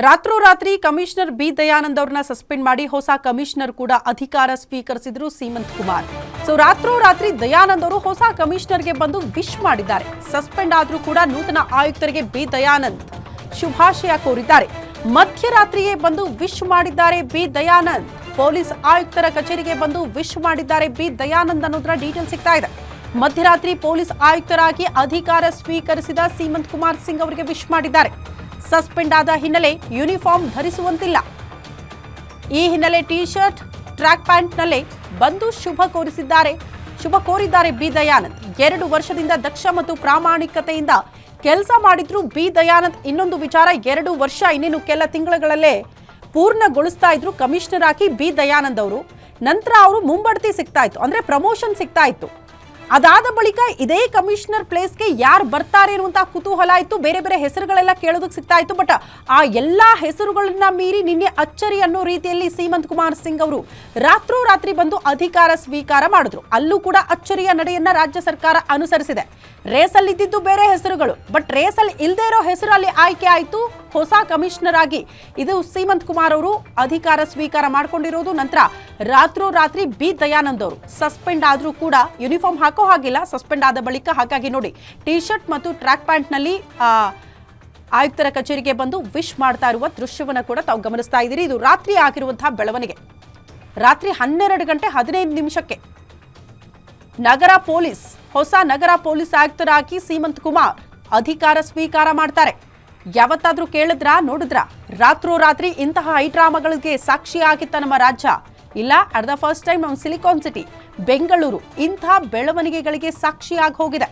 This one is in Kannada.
ರಾತ್ರೋರಾತ್ರಿ ಕಮಿಷನರ್ ಬಿ ದಯಾನಂದ್ ಅವರನ್ನ ಸಸ್ಪೆಂಡ್ ಮಾಡಿ ಹೊಸ ಕಮಿಷನರ್ ಕೂಡ ಅಧಿಕಾರ ಸ್ವೀಕರಿಸಿದ್ರು ಸೀಮಂತ್ ಕುಮಾರ್. ರಾತ್ರೋರಾತ್ರಿ ದಯಾನಂದ್ ಅವರು ಹೊಸ ಕಮಿಷನರ್ಗೆ ಬಂದು ವಿಶ್ ಮಾಡಿದ್ದಾರೆ. ಸಸ್ಪೆಂಡ್ ಆದ್ರೂ ಕೂಡ ನೂತನ ಆಯುಕ್ತರಿಗೆ ಬಿ ದಯಾನಂದ್ ಶುಭಾಶಯ ಕೋರಿದ್ದಾರೆ. ಮಧ್ಯರಾತ್ರಿಯೇ ಬಂದು ವಿಶ್ ಮಾಡಿದ್ದಾರೆ ಬಿ ದಯಾನಂದ್. ಪೊಲೀಸ್ ಆಯುಕ್ತರ ಕಚೇರಿಗೆ ಬಂದು ವಿಶ್ ಮಾಡಿದ್ದಾರೆ ಬಿ ದಯಾನಂದ್ ಅನ್ನೋದರ ಡೀಟೇಲ್ ಸಿಗ್ತಾ ಇದೆ. ಮಧ್ಯರಾತ್ರಿ ಪೊಲೀಸ್ ಆಯುಕ್ತರಾಗಿ ಅಧಿಕಾರ ಸ್ವೀಕರಿಸಿದ ಸೀಮಂತ್ ಕುಮಾರ್ ಸಿಂಗ್ ಅವರಿಗೆ ವಿಶ್ ಮಾಡಿದ್ದಾರೆ. ಸಸ್ಪೆಂಡ್ ಆದ ಹಿನ್ನೆಲೆ ಯೂನಿಫಾರ್ಮ್ ಧರಿಸುವಂತಿಲ್ಲ. ಈ ಹಿನ್ನೆಲೆ ಟಿ ಶರ್ಟ್ ಟ್ರ್ಯಾಕ್ ಪ್ಯಾಂಟ್ ನಲ್ಲೇ ಬಂದು ಶುಭ ಕೋರಿದ್ದಾರೆ ಬಿ ದಯಾನಂದ್. 2 ವರ್ಷದಿಂದ ದಕ್ಷ ಮತ್ತು ಪ್ರಾಮಾಣಿಕತೆಯಿಂದ ಕೆಲಸ ಮಾಡಿದ್ರು ಬಿ ದಯಾನಂದ್. ಇನ್ನೊಂದು ವಿಚಾರ, 2 ವರ್ಷ ಇನ್ನೇನು ಕೆಲ ತಿಂಗಳುಗಳಲ್ಲೇ ಪೂರ್ಣಗೊಳಿಸ್ತಾ ಇದ್ರು ಕಮಿಷನರ್ ಆಗಿ ಬಿ ದಯಾನಂದ್ ಅವರು. ನಂತರ ಅವರು ಮುಂಬಡ್ತಿ ಸಿಗ್ತಾ ಇತ್ತು, ಅಂದ್ರೆ ಪ್ರಮೋಷನ್ ಸಿಗ್ತಾ ಇತ್ತು. ಅದಾದ ಬಳಿಕ ಇದೇ ಕಮಿಷನರ್ ಪ್ಲೇಸ್ಗೆ ಯಾರು ಬರ್ತಾರೆ ಅನ್ನುವಂತ ಕುತೂಹಲ ಇತ್ತು. ಬೇರೆ ಬೇರೆ ಹೆಸರುಗಳೆಲ್ಲ ಕೇಳೋದಕ್ಕೆ ಸಿಗ್ತಾ ಇತ್ತು. ಬಟ್ ಆ ಎಲ್ಲಾ ಹೆಸರುಗಳನ್ನ ಮೀರಿ ನಿನ್ನೆ ಅಚ್ಚರಿ ಅನ್ನೋ ರೀತಿಯಲ್ಲಿ ಸೀಮಂತ್ ಕುಮಾರ್ ಸಿಂಗ್ ಅವರು ರಾತ್ರೋರಾತ್ರಿ ಬಂದು ಅಧಿಕಾರ ಸ್ವೀಕಾರ ಮಾಡಿದ್ರು. ಅಲ್ಲೂ ಕೂಡ ಅಚ್ಚರಿಯ ನಡೆಯನ್ನ ರಾಜ್ಯ ಸರ್ಕಾರ ಅನುಸರಿಸಿದೆ. ರೇಸಲ್ಲಿ ಇದ್ದಿದ್ದು ಬೇರೆ ಹೆಸರುಗಳು, ಬಟ್ ರೇಸಲ್ಲಿ ಇಲ್ಲದೆ ಇರೋ ಹೆಸರು ಅಲ್ಲಿ ಆಯ್ಕೆ ಆಯಿತು ಹೊಸ ಕಮಿಷನರ್ ಆಗಿ. ಇದು ಸೀಮಂತ್ ಕುಮಾರ್ ಅವರು ಅಧಿಕಾರ ಸ್ವೀಕಾರ ಮಾಡಿಕೊಂಡಿರೋದು. ನಂತರ ರಾತ್ರೋರಾತ್ರಿ ಬಿ ದಯಾನಂದ್ ಅವರು ಸಸ್ಪೆಂಡ್ ಆದ್ರೂ ಕೂಡ ಯೂನಿಫಾರ್ಮ್ ಹಾಕೋ ಹಾಗಿಲ್ಲ. ಸಸ್ಪೆಂಡ್ ಆದ ಬಳಿಕ ಹಾಗಾಗಿ ನೋಡಿ ಟಿ ಶರ್ಟ್ ಮತ್ತು ಟ್ರ್ಯಾಕ್ ಪ್ಯಾಂಟ್ ನಲ್ಲಿ ಆಯುಕ್ತರ ಕಚೇರಿಗೆ ಬಂದು ವಿಶ್ ಮಾಡ್ತಾ ಇರುವ ದೃಶ್ಯವನ್ನ ಕೂಡ ತಾವು ಗಮನಿಸ್ತಾ ಇದ್ದೀರಿ. ಇದು ರಾತ್ರಿ ಆಗಿರುವಂತಹ ಬೆಳವಣಿಗೆ. ರಾತ್ರಿ 12 ಗಂಟೆ 15 ನಿಮಿಷಕ್ಕೆ ಹೊಸ ನಗರ ಪೊಲೀಸ್ ಆಯುಕ್ತರಾಗಿ ಸೀಮಂತ್ ಕುಮಾರ್ ಅಧಿಕಾರ ಸ್ವೀಕಾರ ಮಾಡ್ತಾರೆ. ಯಾವತ್ತಾದ್ರೂ ನೋಡಿದ್ರ ರಾತ್ರೋರಾತ್ರಿ ಇಂತಹ ಹೈಡ್ರಾಮಾಗಳಿಗೆ ಸಾಕ್ಷಿಯಾಗಿತ್ತ ನಮ್ಮ ರಾಜ್ಯ? ಇಲ್ಲ, ಅಟ್ ದ ಫಸ್ಟ್ ಟೈಮ್ ನಮ್ಮ ಸಿಲಿಕಾನ್ ಸಿಟಿ ಬೆಂಗಳೂರು ಇಂತಹ ಬೆಳವಣಿಗೆಗಳಿಗೆ ಸಾಕ್ಷಿಯಾಗಿ ಹೋಗಿದೆ.